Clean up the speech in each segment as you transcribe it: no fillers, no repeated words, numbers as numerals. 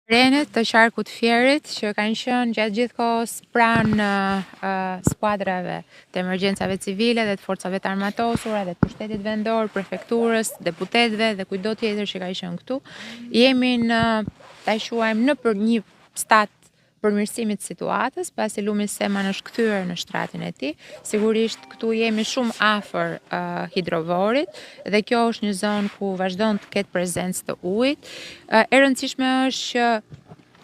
Renet të qarkut Fierit që kanë qenë gjatë gjithë kohës pranë skuadrave të emergjencave civile dhe të forcave të armatosura dhe të pushtetit vendor, prefekturës, deputetëve dhe kujdo tjetër që ka qenë këtu. Jemi në, ta quajmë, në për një stat përmirësimit situatës, pasi Lumi Seman është kthyer në shtratin e tij. Sigurisht këtu jemi shumë afër hidrovorit dhe kjo është një zonë ku vazhdon të ketë prezencë të ujit. E rëndësishme është që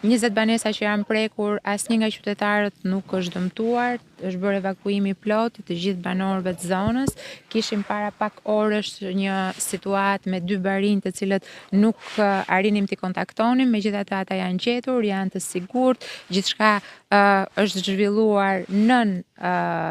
20 banesa që janë prekur, asnjë nga qytetarët nuk është dëmtuar, është bërë evakuimi plot i të gjithë banorëve të zonës. Kishim para pak orësh një situatë me 2 barinj të cilët nuk arrinim t'i kontaktonim, megjithatë ata janë gjetur, janë të sigurt, gjithçka është zhvilluar nën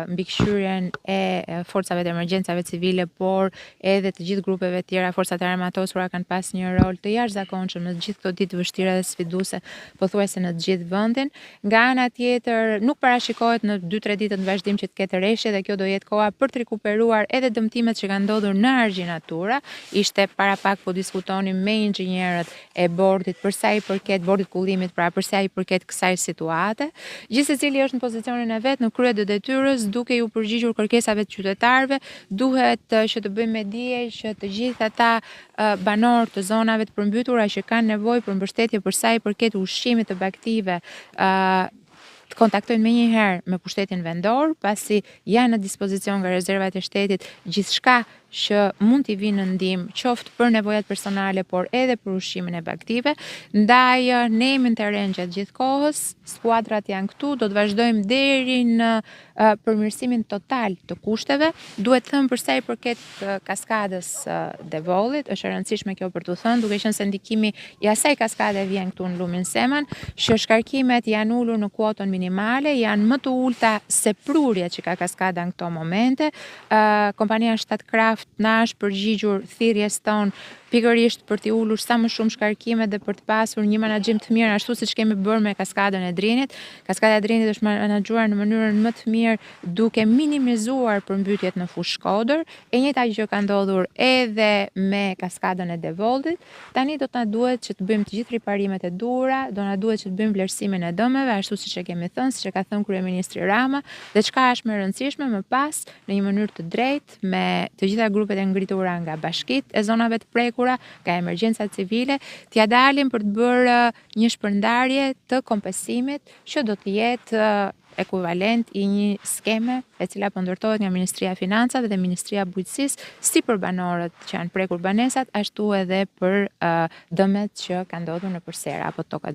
mbikëqyrjen e forcave të emergjencave civile, por edhe të gjithë grupeve tjera. Forcat e armatosura kanë pas një rol të jashtëzakonshëm në të gjithë këto ditë vështira dhe sfiduese, pothuajse në të gjithë vendin. Nga ana tjetër, nuk parashikohet në 2-3 ditë në vazhdim që të ketë rreshje dhe kjo do jetë koha për të rikuperuar edhe dëmtimet që kanë ndodhur në argjinatura. Ishte para pak po diskutonim me inxhinierët e bordit për sa i përket bordit kullimit, pra për sa i përket kësaj situate. Gjithsecili është në pozicionin e vet në krye të detyrës, duke ju përgjigjur kërkesave të qytetarëve. Duhet që të bëjmë me dije që të gjithë ata banor të zonave të përmbytura që kanë nevojë për mbështetje për sa i përket ushqimit të baktive, të kontaktojnë menjëherë me pushtetin vendor, pasi janë në dispozicion nga rezervat e shtetit gjithçka që mund t'i vinë në ndihmë, qoftë për nevojat personale, por edhe për ushqimin e baktive. Ndaj ne jemi në terren gjatë gjithë kohës, skuadrat janë këtu, do të vazhdojmë deri në përmirësimin total të kushteve. Duhet thënë për sa i përket kaskadës Devollit, është e rëndësishme kjo për t'u thënë, duke qenë se ndikimi i asaj kaskade vjen këtu në Lumin Seman, që shkarkimet janë ulur në kuotën minimale, janë më të ulta se prurjet që ka kaskada në këto momente. Kompania Shtatkraft na është përgjigjur thirrjes tonë pikërisht për t'i ulur sa më shumë shkarkimet dhe për të pasur një menaxhim të mirë, ashtu siç kemi bërë me kaskadën e Drinit. Kaskada e Drinit është menaxhuar në mënyrën më të mirë duke minimizuar përmbytjet në fushë Shkodër. E njëjta gjë ka ndodhur edhe me kaskadën e Devollit. Tani do të na duhet që të bëjmë të gjithë riparimet e duhura, do na duhet që të bëjmë vlerësimin e dëmeve, ashtu siç e kemi thënë, siç e ka thënë kryeministri Rama, dhe çka është më e rëndësishme më pas në një mënyrë të drejtë me të gjitha grupet e ngritura nga bashkitë e zonave të prekura, nga emergjenca civile, t'ja dalim për të bërë një shpërndarje të kompensimit që do të jetë ekuivalent i një skeme e cila po ndërtohet nga Ministria e Financave dhe Ministria e Bujqësisë, si për banorët që janë prekur banesat, ashtu edhe për dëmet që kanë ndodhur nëpër sera apo toka.